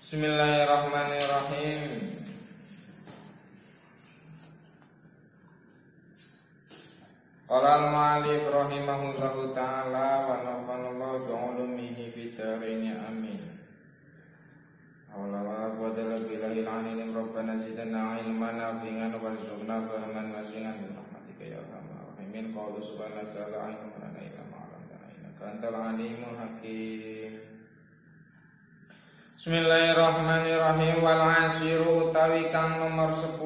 Bismillahirrahmanirrahim. Qala al-mu'allif rahimahullahu ta'ala wa nafa'anallahu bi'ulumihi fid dharain amin. Hawla wa la quwwata illa billahil aliyyil rabbana zidna ilman nafi'an warzuqna fahman wasi'an bi rahmatika ya arhamar rahimin. Qala subhanaka la ilma lana illa ma 'allamtana innaka antal alimul hakim. Bismillahirrahmanirrahim. Wal asiru utawi kang nomor 10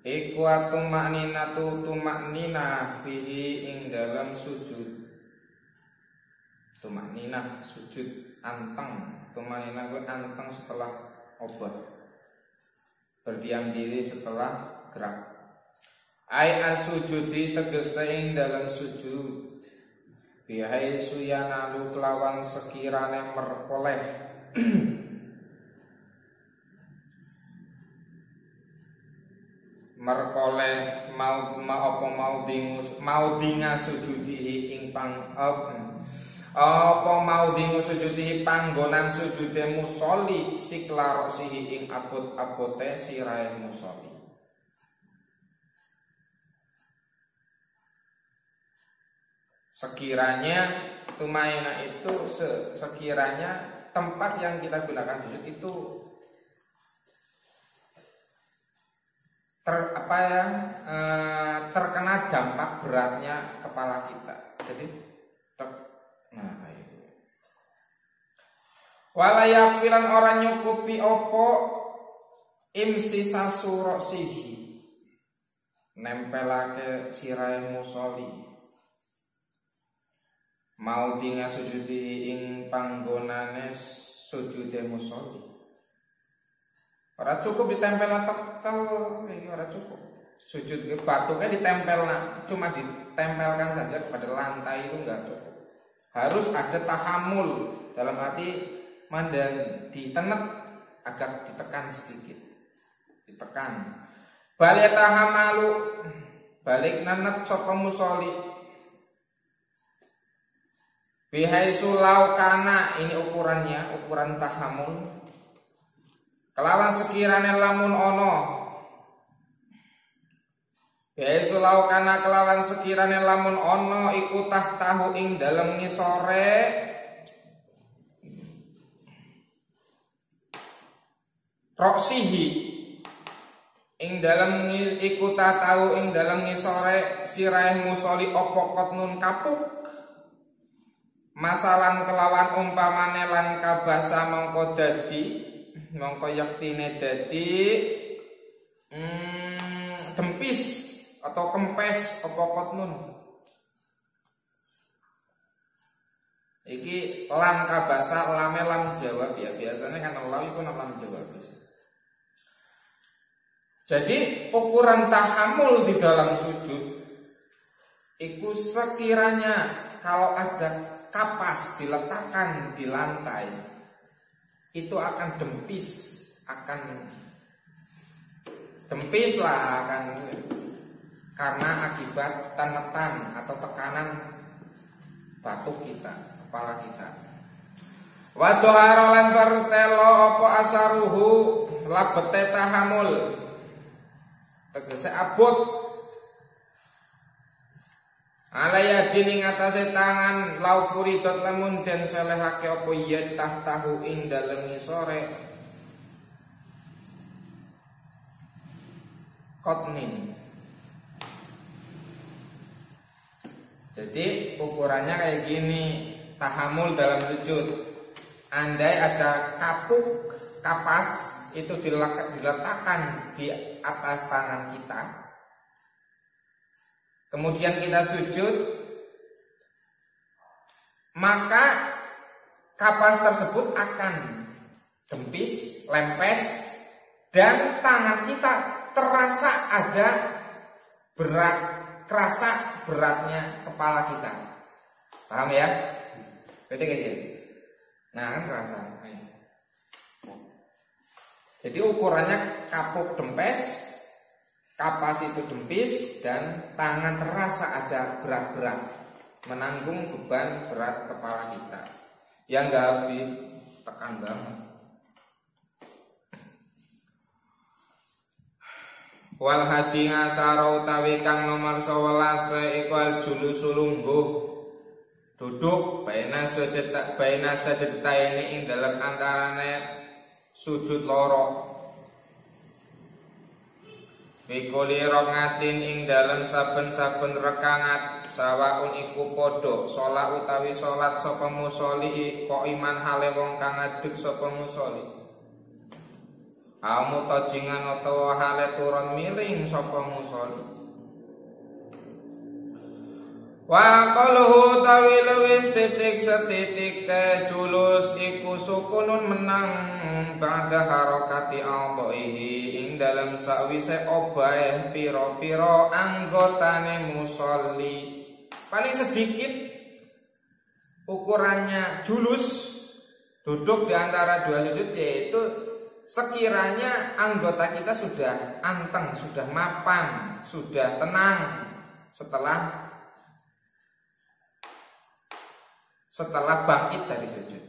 iku atumakninatu tumakninah fihi ing dalam sujud. Tumakninah sujud anteng. Tumakninah kuwi anteng setelah obat, berdiam diri setelah gerak. Ai asujudi tegese ing dalam sujud bihai suyanalu kelawan sekirane merkoleh merkoleh mau dinga sujudi ing pang apa mau dingu sujudi panggonan sujude musoli sikla roksihi ing abot-abote sirahe musoli. Sekiranya tumaina itu sekiranya tempat yang kita gunakan sujud itu terkena dampak beratnya kepala kita. Jadi itu. Wala filan orang nyukupi opo imsi sasuroksihi nempelake sirai musoli mau dinga sujudi ing panggonane sujude musoli. Ora cukup ditempel tekel, ora cukup. Sujud ke batungnya ditempel, cuma ditempelkan saja kepada lantai itu enggak cukup. Harus ada tahamul, dalam arti mandang ditenet agar ditekan sedikit. Ditekan. Balik tahamalu, balik nenet sapa musoli. Bihaisu laukana, ini ukurannya, ukuran tahamul. Kelawan sekirane lamun ono. Bihaisu laukana kelawan sekirane lamun ono iku tahtahu ing dalem ngisore roksihi ing dalem iku tahtahu ing dalem ngisore sirahe musoli opo kotnun kapuk. Masalan kelawan umpamane lan kabasa mongko dadi mongko yaktine dadi dempis atau kempes apa kotnun. Iki lan kabasa lame lam jawab ya, biasanya kan law iku lam jawab. Jadi ukuran tahamul di dalam sujud iku sekiranya kalau ada kapas diletakkan di lantai itu akan dempis lah karena akibat tenetan atau tekanan batuk kita, kepala kita. Wa dhahara lan pertelo apa asaruhu labete tahamul tegese abot alaya dini ngatasi tangan lau furidot lamun dan selehake apa yad tahtahu ing dalem sore kotnin. Jadi ukurannya kayak gini tahamul dalam sujud. Andai ada kapuk kapas itu diletakkan di atas tangan kita, kemudian kita sujud, maka kapas tersebut akan dempis, lempes, dan tangan kita terasa ada kerasa beratnya kepala kita. Paham ya? Beda kayak gini. Nah kan terasa. Jadi ukurannya kapuk dempes, kapas itu dempis, dan tangan terasa ada berat-berat menanggung beban berat kepala kita. Yang nggak tekan banget. Wal hadi ngasara utawi kang nomor 11 iku al julusul lungguh duduk baina sajda ini ing dalam antarane sujud loro. Fikuli rongatin ing dalam saben-saben rekangat sawaun iku podo sholat utawi sholat sapa musoli kok iman hale wong kang ngadeg sapa musoli amu tajingan utawa hale turun miring sapa musoli wa qaluhu tawi lewis titik setitik julus iku sukunun menang ba'da harakati a'dha'ihi ing dalam sawise obahe pira-pira anggotane musolli. Paling sedikit ukurannya julus duduk di antara dua sujud yaitu sekiranya anggota kita sudah anteng, sudah mapan, sudah tenang setelah bangkit dari sujud.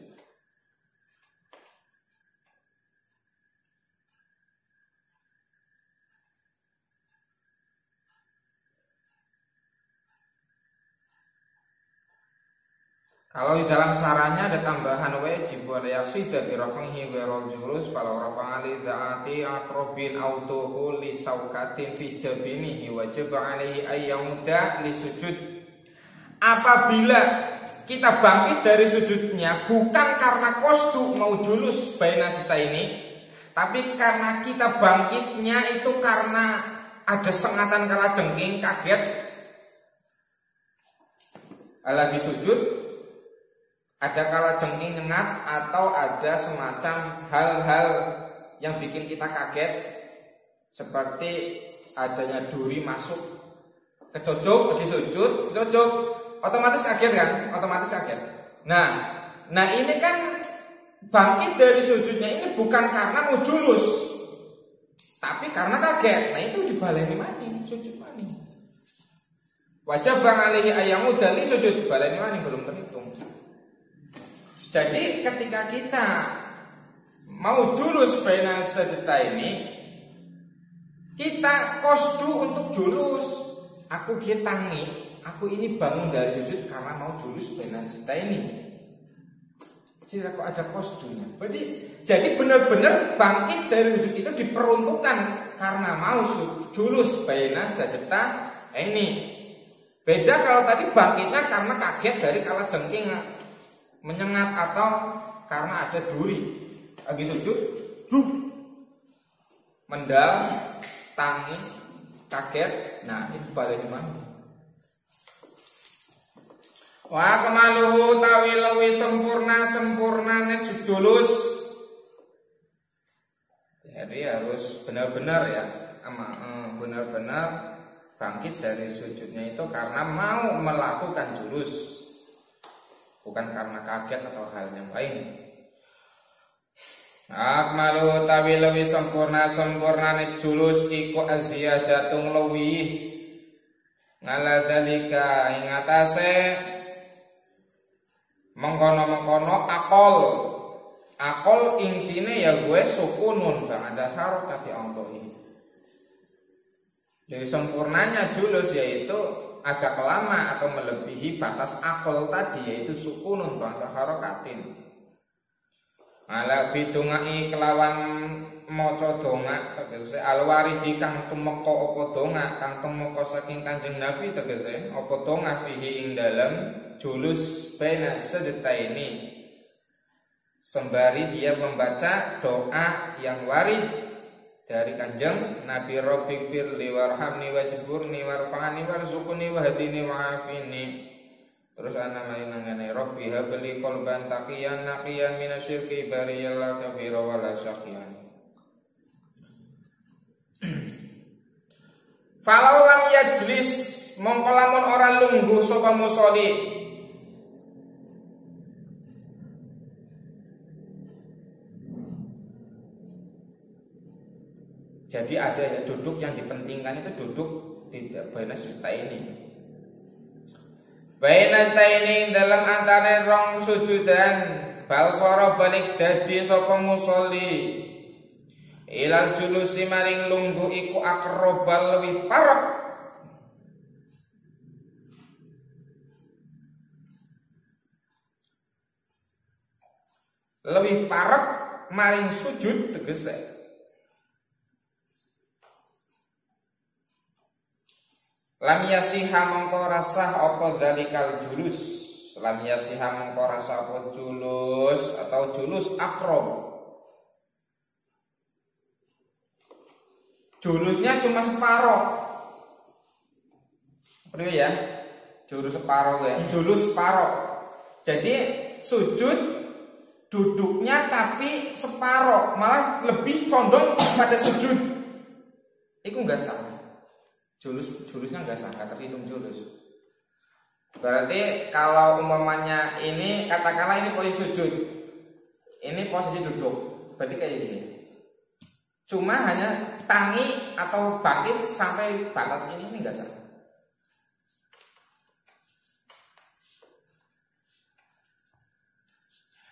Kalau di dalam sarannya ada tambahan wajib wa yaqsida bi rafihi wa rul jurus falau rafa'a li dha'ati aqrabin autuhu li saukatin fi jabinihi wajib 'alaihi ayyamuda li sujud. Apabila kita bangkit dari sujudnya bukan karena qasdu mau julus baina sita ini, tapi karena kita bangkitnya itu karena ada sengatan kalajengking kaget lagi sujud, ada kalajengking nyengat atau ada semacam hal-hal yang bikin kita kaget seperti adanya duri masuk ke cocok lagi sujud, cocok otomatis kaget kan? Otomatis kaget. Nah ini kan bangkit dari sujudnya ini bukan karena mau julus, tapi karena kaget. Nah itu dibaleni mani, sujud mani. Wajib bang alihi ayamu dari sujud baleni mani belum terhitung. Jadi ketika kita mau julus baina sajda ini, kita qasdu untuk julus. Aku gitangi, aku ini bangun dari sujud karena mau julus baina sajda ini. Jadi kok ada qasdunya. Jadi benar-benar bangkit dari sujud itu diperuntukkan karena mau julus baina sajda ini. Beda kalau tadi bangkitnya karena kaget dari kalajengking menyengat atau karena ada duri lagi sujud, mendal, tangi, kaget. Nah itu balik mana? Wa kamaluhu tawi lewi sempurnane sujulus. Jadi harus benar-benar ya, benar-benar bangkit dari sujudnya itu karena mau melakukan julus, bukan karena kaget atau hal yang lain. Akmalu tawi lewi sempurnane julus iku aziyadatung lewi ngala dalika ing atase mengkono-mengkono akol ing sine ya gue sukunun ba'da harakati a'dha'i. Jadi sempurnanya julus yaitu agak lama atau melebihi batas akal tadi yaitu sukunun ba'da harakatin. Ala bidungai kelawan maca donga tegese alwaridi kang tumeka apa donga kang tumeka saking Kanjeng Nabi tegese apa donga fihi ing dalem julus baina sajda ini. Sembari dia membaca doa yang warid dari Kanjeng Nabi, Rabbi firli warhamni wajburni warfa'ni warzuqni wahdini wa'afini. Terus ana malinangane Rabbi habli qalban taqiyan naqiyan minasyirki bariyal kafira wala syaqiyan. Falau lam yajlis mongko lamun ora lungguh sapa musoli. Jadi ada ya duduk yang dipentingkan itu duduk tidak baina sajda ini. Baina sajda ini dalam antara rong sujudan bal swara balik dadi sapa musolli ilal julusi maring lungguh iku akrobal lebih parek maring sujud tegese lam yasiha mongko rasah apa dalikal julus lam yasiha mongko rasah apa julus atau julus akrob. Julusnya cuma separoh. Apa ya? Julus separoh ya. Julus separoh. Jadi sujud duduknya tapi separoh, malah lebih condong pada sujud. Itu enggak sah. Julusnya enggak sah, enggak terhitung julus. Berarti kalau umpamanya ini katakanlah ini posisi sujud. Ini posisi duduk. Berarti kayak gini. Cuma hanya tangi atau bangkit sampai batas ini enggak sah.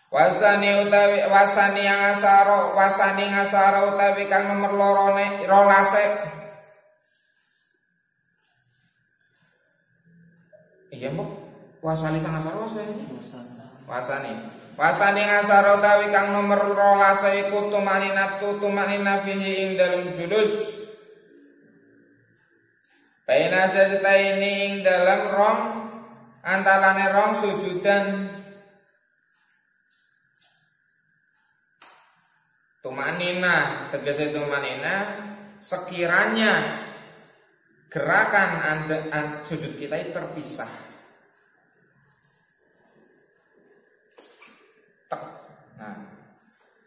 Wasani ngasaro utawi kang nomor lorone rolase. Iya mbok. Wasani sangasaro Wasani ngasaro utawi kang nomor rolase iku tumanina fihi ing dalem julus. Baina sajdaini ing dalem rong antarane rong sujudan. Tumanina tegese tumanina sekiranya gerakan sujud kita itu terpisah. Nah,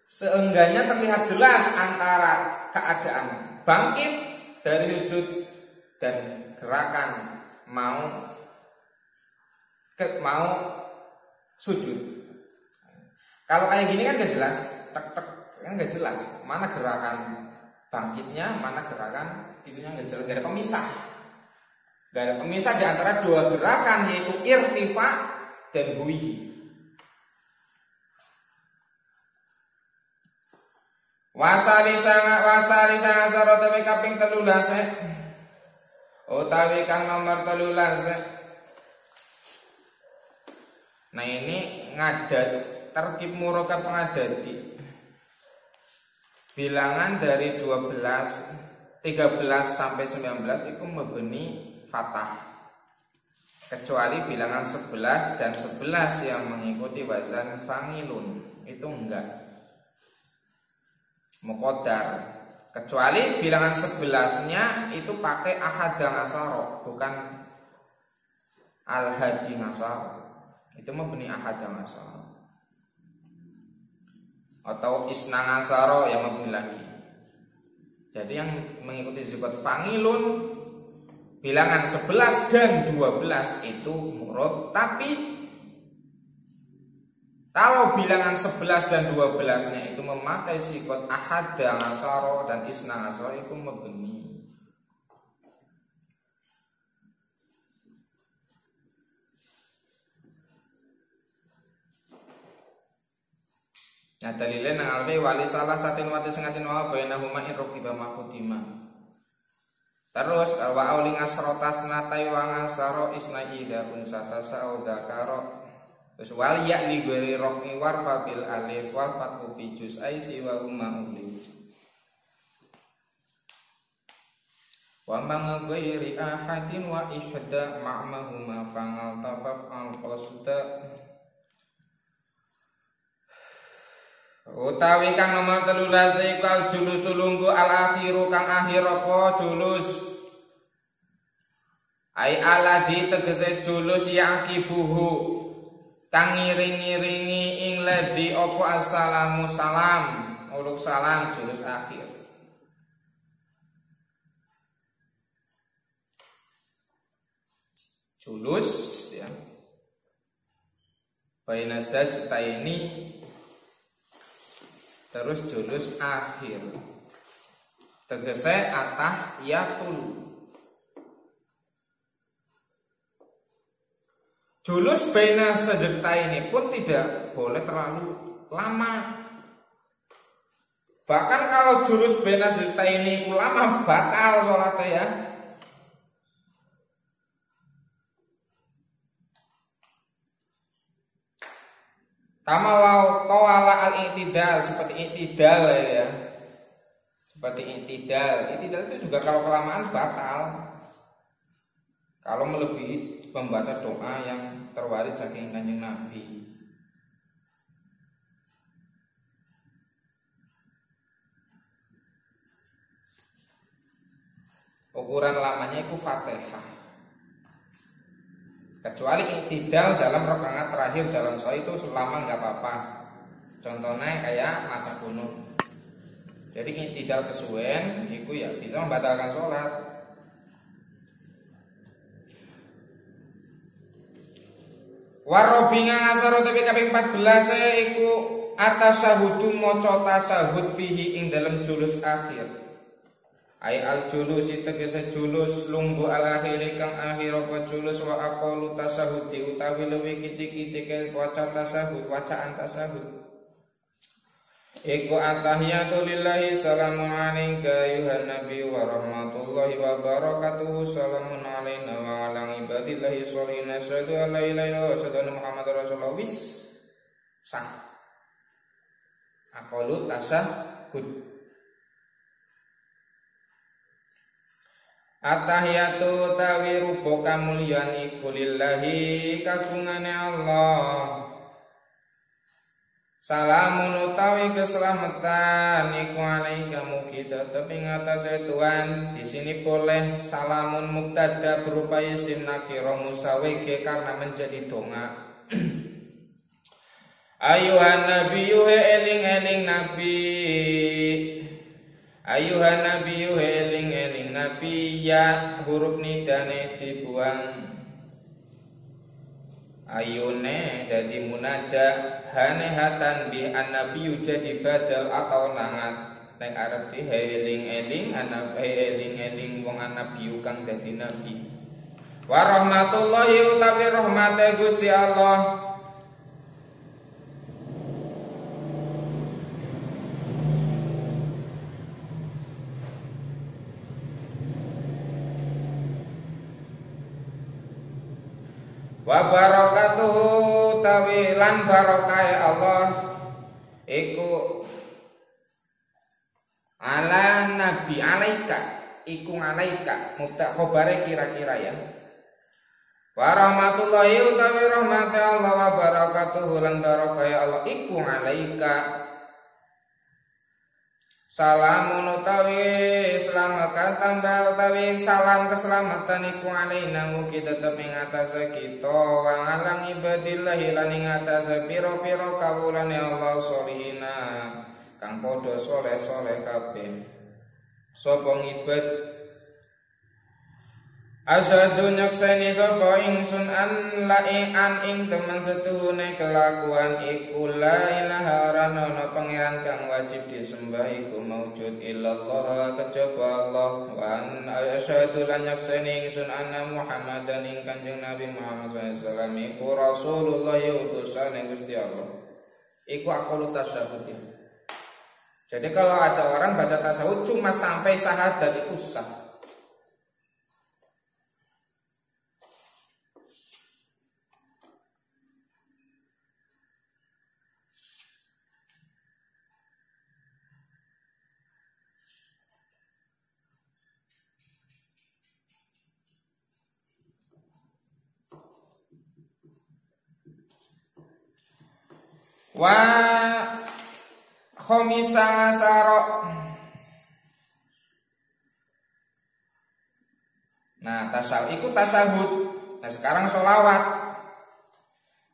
seenggaknya terlihat jelas antara keadaan bangkit dari sujud dan gerakan mau sujud. Kalau kayak gini kan gak jelas, kan gak jelas mana gerakan bangkitnya, mana gerakan itunya gak jelas, gak ada pemisah. Gak ada pemisah di antara dua gerakan yaitu irtifa dan hui. Wasali sangat saro utawi kaping 13 utawi kang nomor 13. Nah ini ngadat terkib murokab ngadati bilangan dari 13 sampai 19 itu membeni fathah kecuali bilangan 11 dan 11 yang mengikuti wazan fangilun itu enggak muqaddar, kecuali bilangan 11-nya itu pakai ahada ngasaro, bukan al-hadi ngasaro. Itu membeni ahada ngasaro. Atau isna ngasaro yang membeni lagi. Jadi yang mengikuti zikat fangilun bilangan 11 dan 12 itu murad, tapi kalau bilangan 11 dan 12-nya itu memakai sikot ahada ngasaro dan isna ngasaro itu membeni. Nah dalilnya nang alfi wali salah satin wati sengatin wa bainahuma in ruqiba maqdima. Terus wa auli ngasrotas natai wa ngasaro isna ida unsata saudakaro. Terus wal ya li ghairi rafi warfa bil alif wal fathu fi juz'ai siwa umma ulif. Wa man ghairi ahadin wa ihda ma'mahuma fa'al tafaf al qasda. Utawi kang nomor 13 iku al julus lunggu al akhiru kang akhir apa julus. Ai aladi tegese julus yang kibuhu kang ngiring-ngiringi ing ladhi apa assalamu salam uluk salam julus akhir. Julus ya baina sajdaini terus julus akhir tegese atahiyatul. julus baina sajdatain pun tidak boleh terlalu lama. Bahkan kalau julus baina sajdatain lama batal sholatnya ya. Kamalau tawala al-i'tidal, seperti i'tidal ya. Seperti i'tidal. I'tidal itu juga kalau kelamaan batal. Kalau melebihi membaca doa yang terwaris saking Kanjeng Nabi. Ukuran lamanya itu Fatihah. Kecuali i'tidal dalam rakaat terakhir dalam sholat itu selama nggak apa-apa. Contohnya kayak maca kunut. Jadi i'tidal kesuwen itu ya bisa membatalkan sholat. Warobinga ngasaro tapi kaping 14 iku atasahudu maca tasahud fihi ing dalam julus akhir. Ai al julus tegese julus lumbu al akhir kang akhir apa julus wa aqalu tasahudi utawi luwih kitik-kitike waca tasahud wacaan tasahud. Iku attahiyatu lillahi salamun alayka ayuhan nabi wa rahmatullahi wa barakatuhu salamun alayna wa ala ibadillahi sholihin asyhadu an la ilaha illallah wa asyhadu anna muhammadar rasulullah wis sah. Aqalu tasahud. Attahiyatu tawi rupa kamulyan iku lillahi kagungane Allah. Salamun utawi keselamatan iku alaika mugi tetep ing atase Tuhan. Di sini boleh salamun mubtada berupa isim nakira musawege karena menjadi donga. Ayuhan nabiyyu eling-eling nabi. Ayuhan nabiyyu eling-eling nabi ya huruf nidane dibuang. Ayune dadi munada hanehatan bi annabiyyu jadi badal atau nangat ning arep dieling-eling eling-eling wong annabiyyu kang dadi nabi. Wa rahmatullahi utawi rahmate Gusti Allah. Wa barakatuhu tawi lan barakahe Allah iku ala nabi alaika iku alaika mubta khabare kira-kira ya. Wa rahmatullahi utawi rahmate Allah wa barakatuhu lan barakahe Allah iku alaika. Salamun utawi selamatkan tambah utawi salam keselamatan iku alaina mugi tetep ing atase kita wa alang ibadillahi lan ing atase pira-pira kawulane Allah sholihina kang padha saleh-saleh kabeh. Sapa ngibad asyhadu nyakseni sapa ingsun an ing temen setuhune kelakuan iku la ilaha illallah pangeran kang wajib disembah iku maujud illallah kejaba Allah wa an asyhadu lan nyakseni ingsun anna Muhammadan ing Kanjeng Nabi Muhammad sallallahu alaihi wasallam iku rasulullah utusane Gusti Allah. Iku aqalu tasyahud. Jadi kalau ada orang baca tasawuf cuma sampai syahadat itu sah. Wa khomisa asaro. Nah, tasawuf iku tasahud. Nah, sekarang sholawat.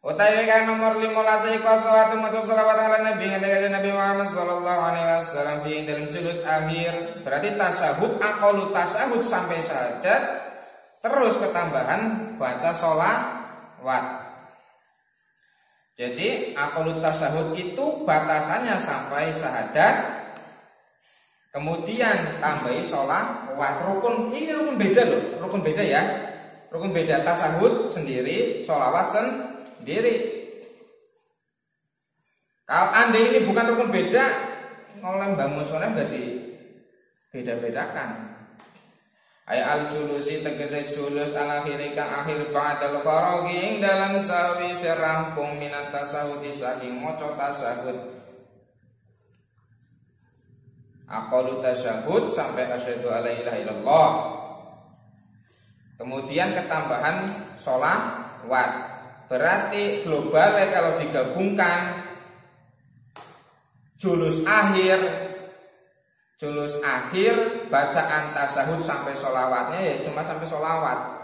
Utawi kan nomor 15 iku sholawat matur sholawat ala Nabi Nabi Muhammad sallallahu alaihi wasallam fi dalam julus akhir. Berarti tasahud aqalu tasahud sampai syahadat terus ketambahan baca sholawat. Jadi aqalu tasahud itu batasannya sampai syahadat. Kemudian tambahi sholawat. Rukun ini rukun beda loh, rukun beda ya. Rukun beda, tasahud sendiri, sholawat sendiri. Kalau anda ini bukan rukun beda, oleh Mbah Musonef berarti beda-bedakan. Ay al julusi tegese julus al akhiri kang akhir ba'dal faraghi ing dalam sawi serangkung minat tasahudi saking maca tasahud. Aqalu tasahud sampai asyhadu alla ilaha illallah. Kemudian ketambahan sholawat. Berarti global kalau digabungkan julus akhir bacaan tasahud sampai sholawatnya ya cuma sampai sholawat.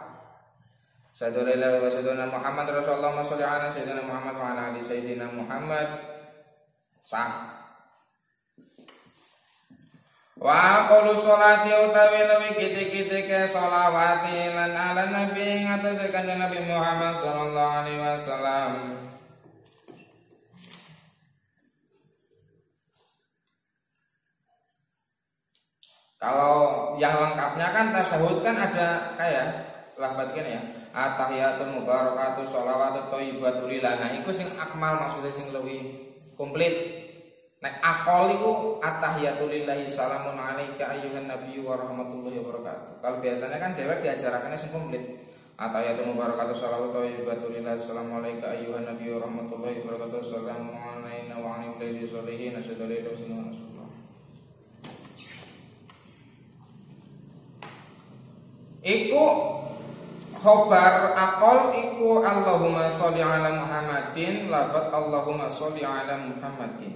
Sadulillah wa saduna Muhammad Rasulullah sholli ala sayyidina Muhammad wa ala ali sayyidina Muhammad sah. Wa qalu sholati utawi lewi kiti-kiti ke sholawati lan ala nabi ngatas kanjeng Nabi Muhammad sallallahu alaihi wasallam. Kalau yang lengkapnya kan tasahud kan ada kayak lafadznya ya. At-tahiyatul mubarakatuh sholawatut thayyibatul lillah. Nah, iku sing akmal maksudnya sing lebih komplit. Nek aqol iku at-tahiyatul lillahi salamun alaika ayyuhan nabiyyu wa rahmatullahi wa barakatuh. Kalau biasanya kan dewek diajarakannya sing komplit. At-tahiyatul mubarakatuh sholawatut thayyibatul lillah salamun alaika ayyuhan nabiyyu wa rahmatullahi wa barakatuh. Salamun alaina wa ala ibadis sholihin asyhadu an la ilaha illallah. Iku khobar aqol iku Allahumma sholli ala Muhammadin lafaz Allahumma sholli ala Muhammadin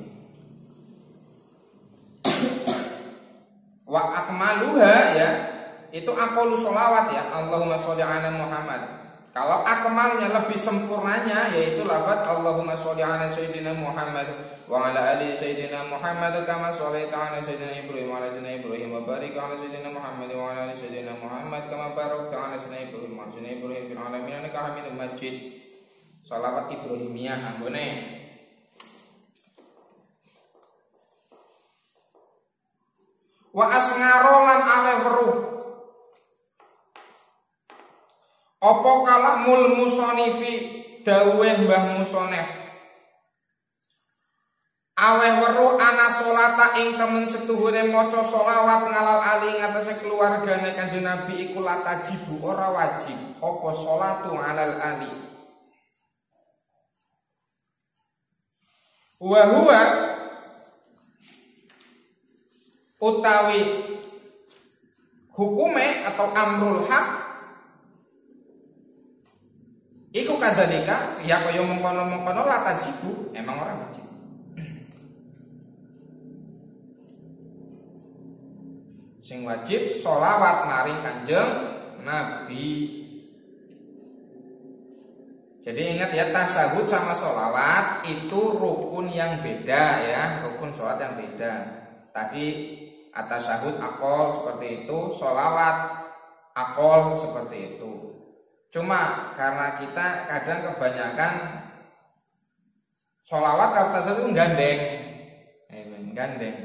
wa akmaluha ya itu aqolu sholawat ya Allahumma sholli ala Muhammad. Kalau akmalnya lebih sempurnanya yaitu lafaz Allahumma sholli ala sayyidina Muhammad wa ala ali sayyidina Muhammad kama shallaita ala sayyidina Ibrahim wa ala sayyidina Ibrahim wa barik ala sayyidina Muhammad wa ala ali sayyidina Muhammad kama barakta ala sayyidina Ibrahim wa ala sayyidina Ibrahim fil alamin innaka Hamidum Majid. Shalawat Ibrahimiyah anggone. Wa asngarolan awe weruh apa kalamul musonifi dawuhe Mbah Musonef aweh weruh ana sholata ing temen setuhune maca sholawat ngalal ali ngatasé keluargane Kanjeng Nabi iku latajibu ora wajib apa sholatu alal ali wa huwa utawi hukume atau amrul haq iku kadalika ya kaya mengkono-mengkono latajibu emang ora wajib. Sing wajib sholawat maring Kanjeng Nabi. Jadi ingat ya tasahud sama sholawat itu rukun yang beda ya, rukun sholat yang beda. Tadi at-tasahud aqol seperti itu, sholawat aqol seperti itu. Cuma karena kita kadang kebanyakan sholawat kalau tasawuf itu gandeng.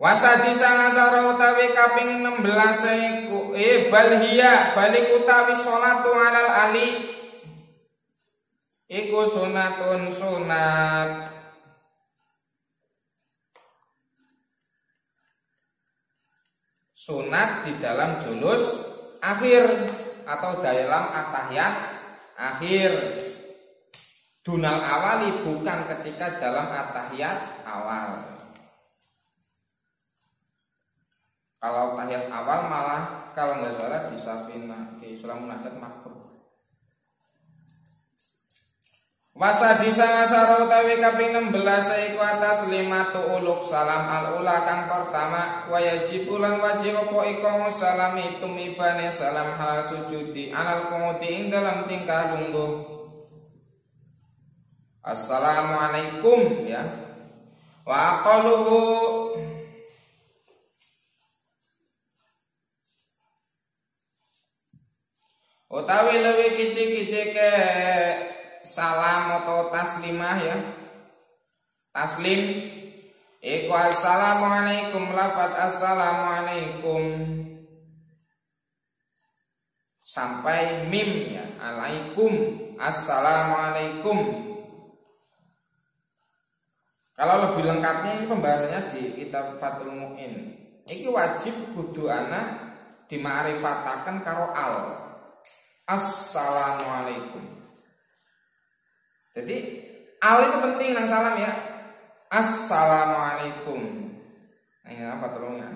Wasadi sangasara utawi kaping 16 iku balhiya balik utawi sholatu alal ali iku sunatun sunat. Sunat di dalam julus akhir atau dalam at-tahiyat akhir. Dunal awali bukan ketika dalam at-tahiyat awal. Kalau tahiyat awal malah kalau nggak salah di surah munajat makruh. Wasadi sangasara utawi kaping 16 iku atas 5 uluk salam al ula kang pertama wajib lan wajib apa iku salami tumibane salam hal sujudi alal qumudi ing dalam tingkah lungguh. Assalamualaikum ya. Wa aqaluhu utawi lewi kiti-kiti ke salam atau taslimah ya. Taslim iku assalamualaikum lafaz assalamualaikum sampai mim ya. Alaikum, assalamualaikum. Kalau lebih lengkapnya ini pembahasannya di kitab Fathul Mu'in. Iki wajib kudu ana dimakrifataken karo al. Assalamualaikum. Jadi al itu penting nang salam ya. Assalamualaikum. Nah, ini apa tolongnya?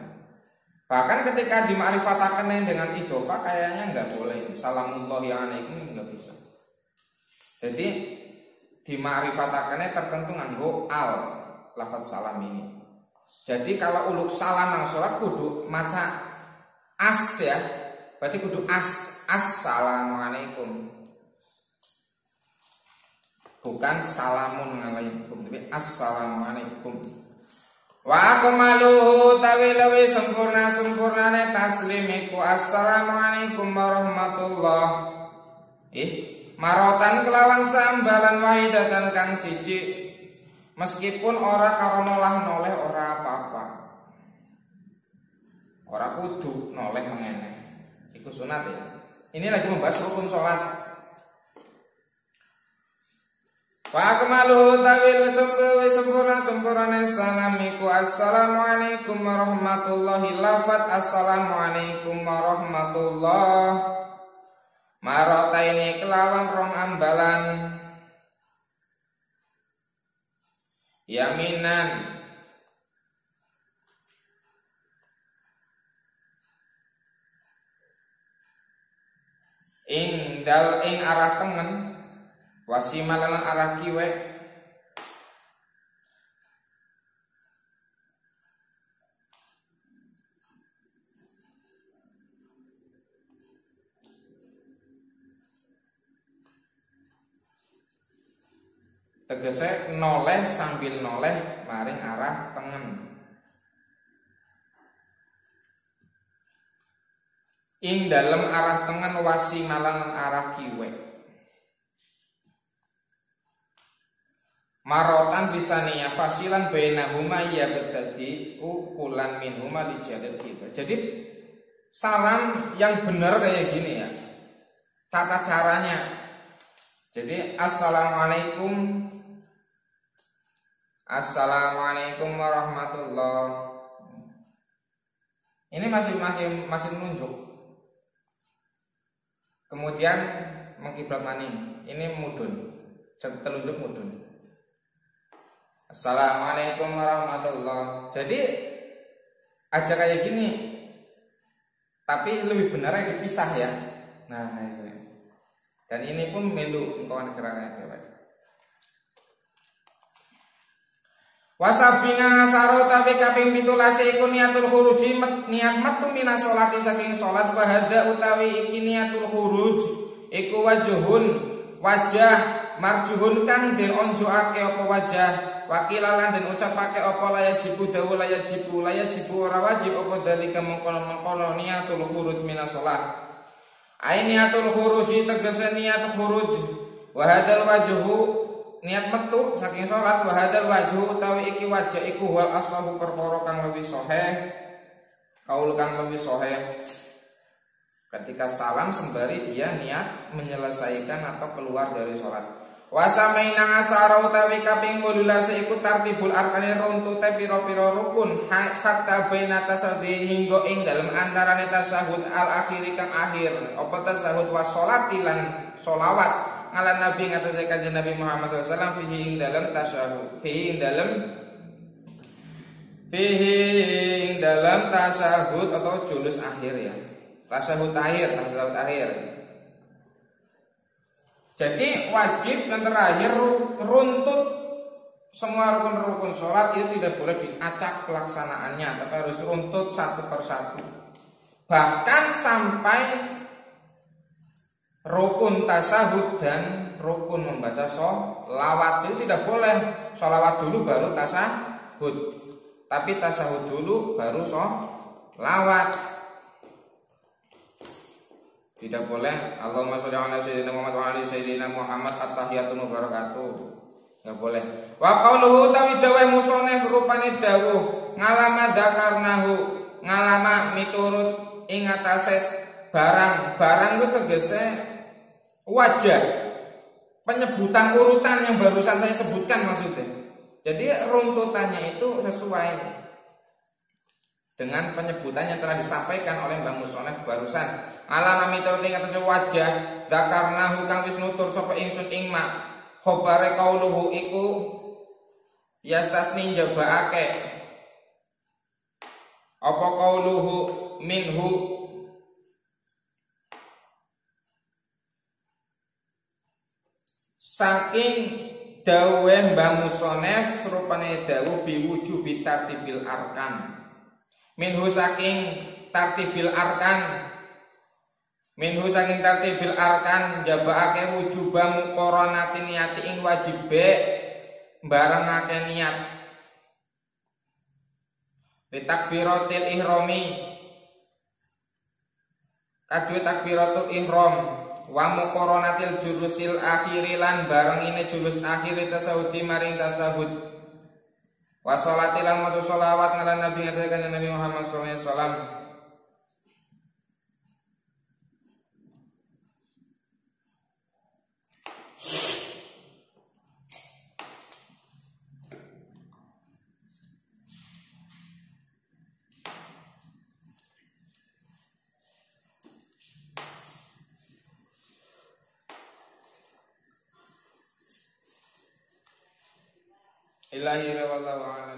Bahkan ketika dimakrifataken dengan idhofah kayaknya nggak boleh. Salamullahi alaikum nggak bisa. Jadi dimakrifatakannya tertentu nganggo al lafaz salam ini. Jadi kalau uluk salam nang salat kudu maca as ya. Berarti kudu assalamualaikum. Bukan salamun alaikum, tapi assalamualaikum. Wa akmaluhu tawilawi sempurnane taslim iku assalamualaikum warahmatullah. Marotan kelawan sambalan wahidatan kang siji. Meskipun ora karo noleh ora apa-apa. Ora kudu noleh mengene. Iku sunat ya. Ini lagi membahas rukun salat. Wa akmaluhu tawil sempurna salamiku assalamualaikum warahmatullahi lafat assalamualaikum warahmatullah. Marota ini kelawan rong ambalan. Yaminan ing arah tengen wasimalan arah kiwe tegese noleh sambil noleh maring arah tengen. Ing dalam arah tengen wasimalan arah kiwe. Marotan bisa niya fasilan bainahuma ya bertadi ukulan minhuma lijadil kiba. Jadi salam yang benar kayak gini ya. Tata caranya. Jadi assalamualaikum warahmatullah. Ini masih menunjuk. Kemudian mengkiblat maning. Ini mudun. Telunjuk mudun. Assalamualaikum warahmatullah. Jadi aja kayak gini. Tapi lebih benar dipisah ya. Nah, ini. Dan ini pun melu kawan kerangan. Wasabinga ngasaro tapi kaping 17 iku niatul khuruji niat metu minas sholati saking sholat wa hadza utawi iki niatul khuruj iku wajah marjuhun kang den onjoake apa wajah wakilalan den ucapake apa layajibu dawu layajibu ora wajib apa dalika mengkono niatul khuruj minas sholat. Ainiatul khuruji tegese niat khuruj wa hadzal wajhu niat metu saking salat wa hadzal wajhu utawi iki wajah iku wal aslahu perkara kang lebih sahih kaul kang lebih sahih ketika salam sembari dia niat menyelesaikan atau keluar dari salat. Wa samaina asara utawi kaping 18 iku tartibul arkane runtute pira-pira rukun hatta baina tasawwur hingga ing dalem antarane tasahud al akhiri kang akhir apa tasahud wa sholati lan sholawat ala nabi ngatasi kanjeng Nabi Muhammad SAW fihi ing dalem tasahud fihi ing dalem tasahud atau julus akhir ya tasahud akhir. Jadi wajib dan terakhir runtut semua rukun-rukun sholat itu tidak boleh diacak pelaksanaannya, tapi harus runtut satu persatu. Bahkan sampai rukun tasahud dan rukun membaca sholawat itu tidak boleh. Sholawat dulu baru tasahud, tapi tasahud dulu baru sholawat. Tidak boleh Allahumma sholli ala sayyidina Muhammad wa ala sayyidina Muhammad at-tahiyatu mubarakatuh. Enggak boleh. Wa qauluhu tawi dawuh musoneh rupane dawuh ngalama dzakarnahu ngalama miturut ing atase barang itu tegese wajah, penyebutan urutan yang barusan saya sebutkan maksudnya. Jadi runtutannya itu sesuai dengan penyebutan yang telah disampaikan oleh Mbah Musonef barusan. Ala nami terus atas wajah dzakarna hukang wis nutur sapa ingsun ing mak khobare kauluhu iku yastasni jabaake apa kauluhu minhu saking dawuhe Mbah Musonef rupane dawuh biwujubi tartibil arkan minhu saking tartibil arkan jabaake wujuba muqaranati niyati ing wajibe barengake niat litakbiratil ihrami kadue takbiratul ihram wa muqaranatil julusil akhiri lan bareng ini julus akhiri tasawudi maring tasawud wa sholati lan maca sholawat ngaran Nabi Nabi Muhammad sallallahu alaihi wasallam. Ilahi wallahu a'lam.